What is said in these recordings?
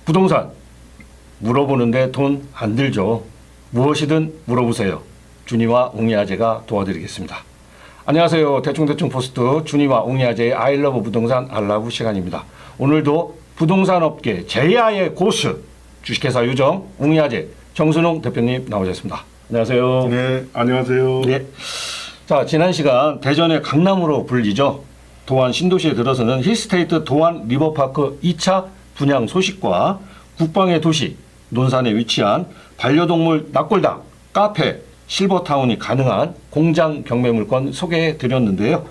부동산 물어보는데 돈 안 들죠. 무엇이든 물어보세요. 준이와 옹이아재가 도와드리겠습니다. 안녕하세요. 대충대충 포스트 준이와 옹이아재의 아이러브 부동산 알라브 시간입니다. 오늘도 부동산 업계 제야의 고수 주식회사 유정 옹이아재 정순웅 대표님 나오셨습니다. 안녕하세요. 네, 안녕하세요. 네. 자, 지난 시간 대전의 강남으로 불리죠. 도안 신도시에 들어서는 힐스테이트 도안 리버파크 2차 분양 소식과 국방의 도시 논산에 위치한 반려동물 낙골당, 카페, 실버타운이 가능한 공장 경매물건 소개해 드렸는데요.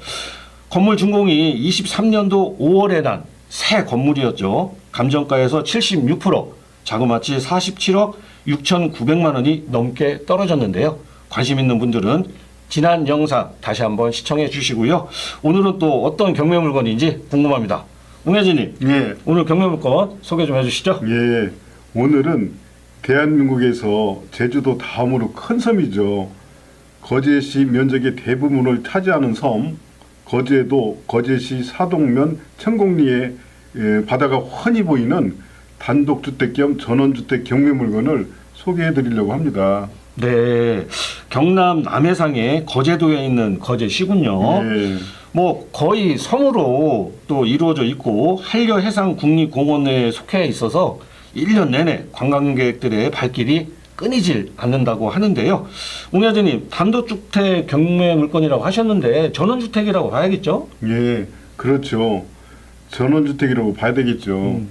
건물 준공이 23년도 5월에 난 새 건물이었죠. 감정가에서 76%, 자그마치 47억 6,900만 원이 넘게 떨어졌는데요. 관심 있는 분들은 지난 영상 다시 한번 시청해 주시고요. 오늘은 또 어떤 경매 물건인지 궁금합니다. 웅혜진님, 예, 오늘 경매 물건 소개 좀 해주시죠. 예. 오늘은 대한민국에서 제주도 다음으로 큰 섬이죠. 거제시 면적의 대부분을 차지하는 섬, 거제도 거제시 사동면 천곡리에 바다가 훤히 보이는 단독주택 겸 전원주택 경매 물건을 소개해 드리려고 합니다. 네, 경남 남해상의 거제도에 있는 거제시군요. 예. 뭐 거의 섬으로 또 이루어져 있고 한려해상국립공원 내에 속해 있어서 1년 내내 관광객들의 발길이 끊이질 않는다고 하는데요. 웅야재님, 단독주택 경매 물건이라고 하셨는데 전원주택이라고 봐야겠죠? 예, 그렇죠. 전원주택이라고 봐야 되겠죠.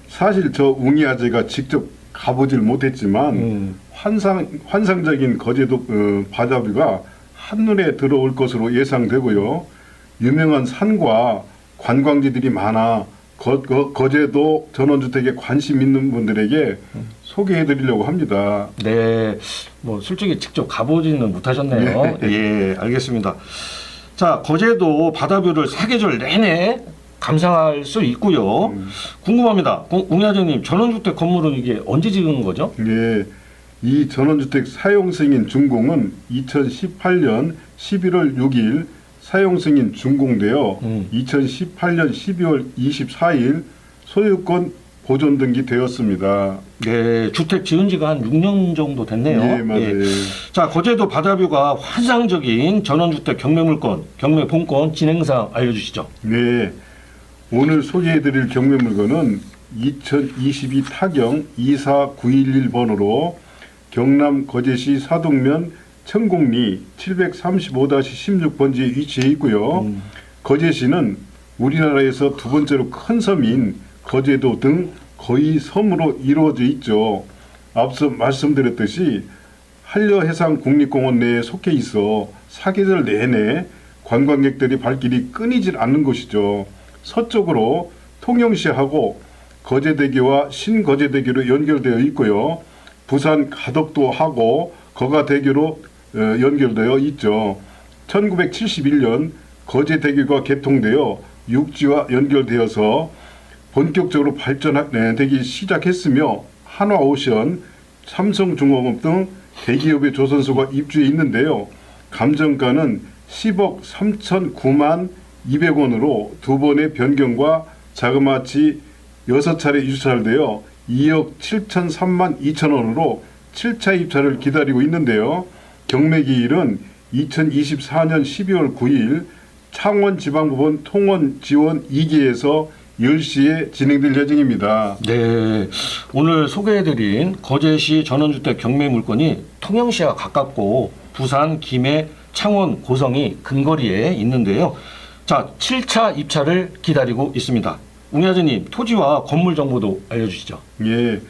사실 저 웅이 아재가 직접 가보질 못했지만 환상적인 거제도 바다뷰가 한눈에 들어올 것으로 예상되고요. 유명한 산과 관광지들이 많아 거제도 전원주택에 관심 있는 분들에게 소개해드리려고 합니다. 네, 뭐 솔직히 직접 가보지는 못하셨네요. 예, 알겠습니다. 자, 거제도 바다뷰를 사계절 내내 감상할 수 있고요. 궁금합니다. 웅야재님, 전원주택 건물은 이게 언제 지은 거죠? 예, 이 전원주택 사용승인 준공은 2018년 11월 6일 사용승인 준공되어 2018년 12월 24일 소유권 보존 등기되었습니다. 네, 주택 지은 지가 한 6년 정도 됐네요. 예, 맞아요. 자, 거제도 바다뷰가 환상적인 전원주택 경매물건, 경매 본건 진행사항 알려주시죠. 네, 오늘 소개해드릴 경매 물건은 2022 타경 24911번으로 경남 거제시 사동면 천곡리 735-16번지에 위치해 있고요. 거제시는 우리나라에서 두 번째로 큰 섬인 거제도 등 거의 섬으로 이루어져 있죠. 앞서 말씀드렸듯이 한려해상국립공원 내에 속해 있어 사계절 내내 관광객들이 발길이 끊이질 않는 곳이죠. 서쪽으로 통영시하고 거제대교와 신거제대교로 연결되어 있고요. 부산 가덕도하고 거가대교로 연결되어 있죠. 1971년 거제대교가 개통되어 육지와 연결되어서 본격적으로 발전되기 시작했으며 한화오션, 삼성중공업 등 대기업의 조선소가 입주해 있는데요. 감정가는 10억 3,009만 200원으로 두 번의 변경과 자그마치 6차례 유찰되어 2억 7,003만 2천원으로 7차 입찰을 기다리고 있는데요. 경매기일은 2024년 12월 9일 창원지방법원 통원지원 2기에서 10시에 진행될 예정입니다. 네, 오늘 소개해드린 거제시 전원주택 경매 물건이 통영시와 가깝고 부산, 김해, 창원, 고성이 근거리에 있는데요. 자, 7차 입찰을 기다리고 있습니다. 웅야재님, 토지와 건물 정보도 알려주시죠. 예,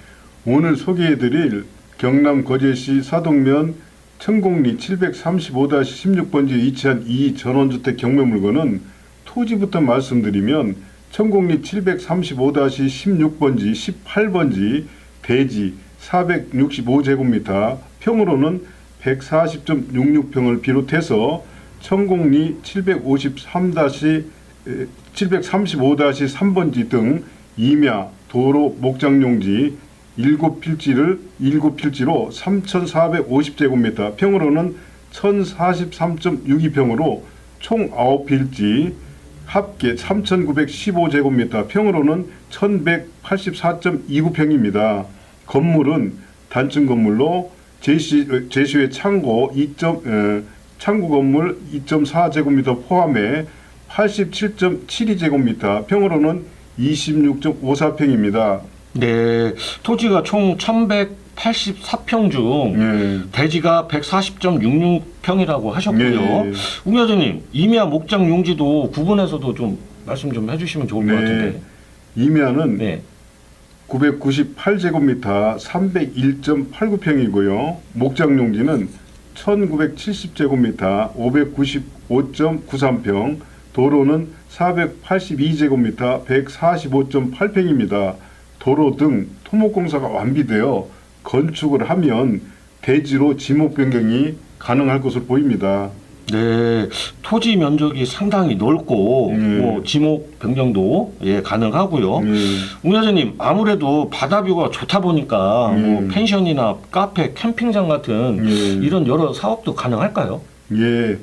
오늘 소개해드릴 경남 거제시 사동면 천곡리 735-16번지에 위치한 이 전원주택 경매 물건은 토지부터 말씀드리면 천곡리 735-16번지, 18번지 대지 465제곱미터, 평으로는 140.66평을 비롯해서 천곡리 735-3번지 등 임야, 도로, 목장용지 7필지로 3,450제곱미터, 평으로는 1,043.62평으로 총 9필지, 합계 3,915제곱미터, 평으로는 1,184.29평입니다. 건물은 단층 건물로 제시의 창고 창구 건물 2.4제곱미터 포함해 87.72제곱미터, 평으로는 26.54평입니다. 네, 토지가 총 1,184평 중 예. 대지가 140.66평이라고 하셨고요. 예. 웅 여사님, 임야 목장 용지도 구분해서도 좀 말씀 좀 해주시면 좋을 것 같은데. 임야는 네. 998제곱미터 301.89평이고요. 목장 용지는 1970제곱미터 595.93평, 도로는 482제곱미터 145.8평입니다. 도로 등 토목공사가 완비되어 건축을 하면 대지로 지목 변경이 가능할 것으로 보입니다. 네, 토지 면적이 상당히 넓고 뭐 지목 변경도 가능하고요. 웅 여사님, 아무래도 바다뷰가 좋다 보니까 뭐 펜션이나 카페, 캠핑장 같은 이런 여러 사업도 가능할까요? 예,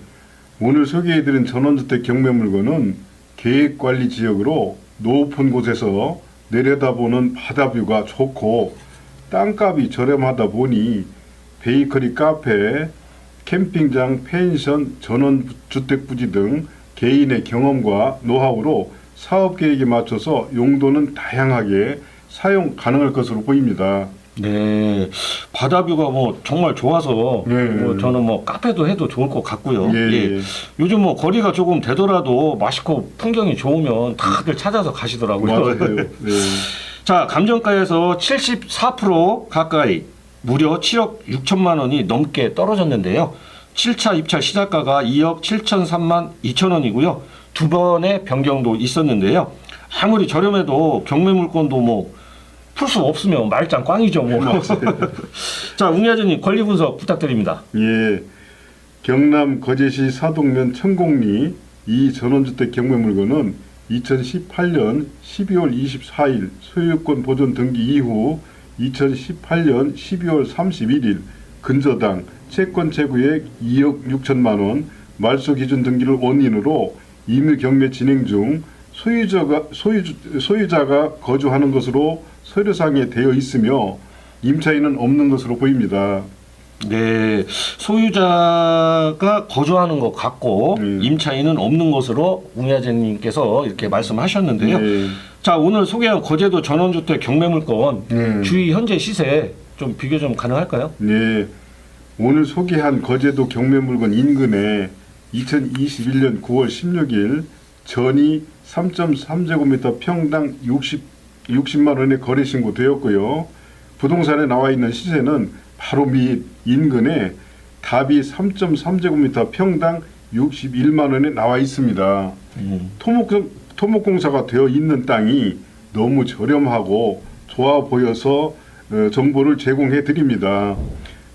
오늘 소개해드린 전원주택 경매물건은 계획관리 지역으로 높은 곳에서 내려다보는 바다뷰가 좋고 땅값이 저렴하다 보니 베이커리, 카페, 캠핑장, 펜션, 전원주택 부지 등 개인의 경험과 노하우로 사업계획에 맞춰서 용도는 다양하게 사용 가능할 것으로 보입니다. 네, 바다뷰가 뭐 정말 좋아서 뭐 저는 뭐 카페도 해도 좋을 것 같고요. 예. 요즘 뭐 거리가 조금 되더라도 맛있고 풍경이 좋으면 다들 찾아서 가시더라고요. 맞아요. 네. 자, 감정가에서 74% 가까이 무려 7억 6천만 원이 넘게 떨어졌는데요. 7차 입찰 시작가가 2억 7,003만 2천 원이고요. 두 번의 변경도 있었는데요. 아무리 저렴해도 경매 물건도 뭐 풀 수 없으면 말짱 꽝이죠. 뭐. 자, 웅 여사님 권리 분석 부탁드립니다. 예, 경남 거제시 사동면 천곡리 이 전원주택 경매물건은 2018년 12월 24일 소유권 보존 등기 이후 2018년 12월 31일 근저당 채권 채구액 2억 6천만 원, 말소 기준 등기를 원인으로 임의 경매 진행 중 소유자가 거주하는 것으로 서류상에 되어 있으며 임차인은 없는 것으로 보입니다. 네, 소유자가 거주하는 것 같고 임차인은 없는 것으로 웅 여사님께서 이렇게 말씀하셨는데요. 자, 오늘 소개한 거제도 전원주택 경매물건 주위 현재 시세 좀 비교 좀 가능할까요? 네, 오늘 소개한 거제도 경매물건 인근에 2021년 9월 16일 전이 3.3제곱미터 평당 60만 원에 거래 신고되었고요. 부동산에 나와 있는 시세는 바로 밑 인근에 답이 3.3제곱미터 평당 61만 원에 나와 있습니다. 토목공사가 되어 있는 땅이 너무 저렴하고 좋아 보여서 정보를 제공해 드립니다.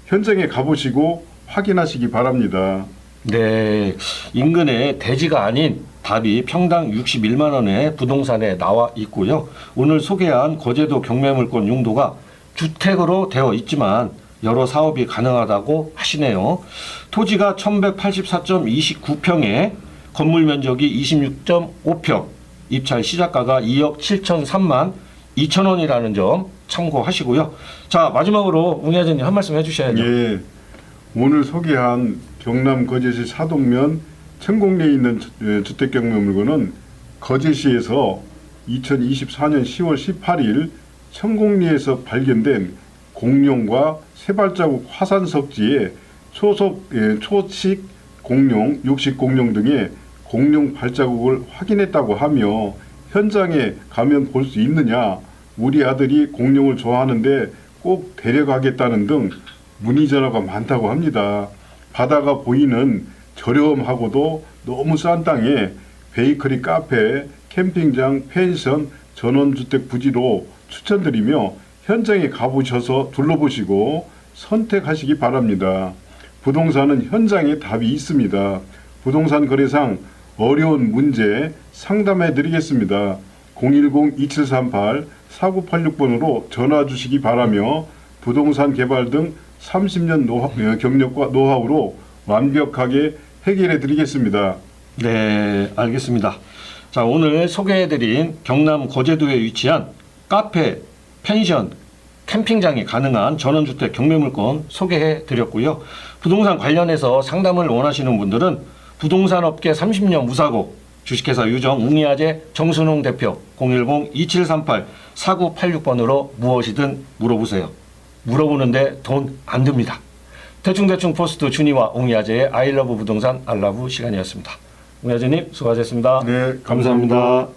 현장에 가보시고 확인하시기 바랍니다. 네, 인근에 대지가 아닌 답이 평당 61만 원에 부동산에 나와 있고요. 오늘 소개한 거제도 경매물건 용도가 주택으로 되어 있지만 여러 사업이 가능하다고 하시네요. 토지가 1184.29평에 건물 면적이 26.5평, 입찰 시작가가 2억 7,003만 2천 원이라는 점 참고하시고요. 자, 마지막으로 웅 여사님 한 말씀 해주셔야죠. 예, 오늘 소개한 경남 거제시 사동면 천곡리에 있는 주택경매물건은 거제시에서 2024년 10월 18일 천곡리에서 발견된 공룡과 세발자국 화산석지에 초식 공룡, 육식 공룡 등의 공룡 발자국을 확인했다고 하며 현장에 가면 볼 수 있느냐, 우리 아들이 공룡을 좋아하는데 꼭 데려가겠다는 등 문의 전화가 많다고 합니다. 바다가 보이는 저렴하고도 너무 싼 땅에 베이커리, 카페, 캠핑장, 펜션, 전원주택 부지로 추천드리며 현장에 가보셔서 둘러보시고 선택하시기 바랍니다. 부동산은 현장에 답이 있습니다. 부동산 거래상 어려운 문제 상담해 드리겠습니다. 010-2738-4986번으로 전화 주시기 바라며 부동산 개발 등 30년 경력과 노하우로 완벽하게 해결해 드리겠습니다. 네, 알겠습니다. 자, 오늘 소개해드린 경남 거제도에 위치한 카페, 펜션, 캠핑장이 가능한 전원주택 경매물건 소개해드렸고요. 부동산 관련해서 상담을 원하시는 분들은 부동산업계 30년 무사고 주식회사 유정 웅이아재 정순홍 대표 010-2738-4986번으로 무엇이든 물어보세요. 물어보는데 돈 안 듭니다. 대충대충 포스트 준이와 웅이아재의 아이러브 부동산 알라브 시간이었습니다. 웅이아재님 수고하셨습니다. 네, 감사합니다.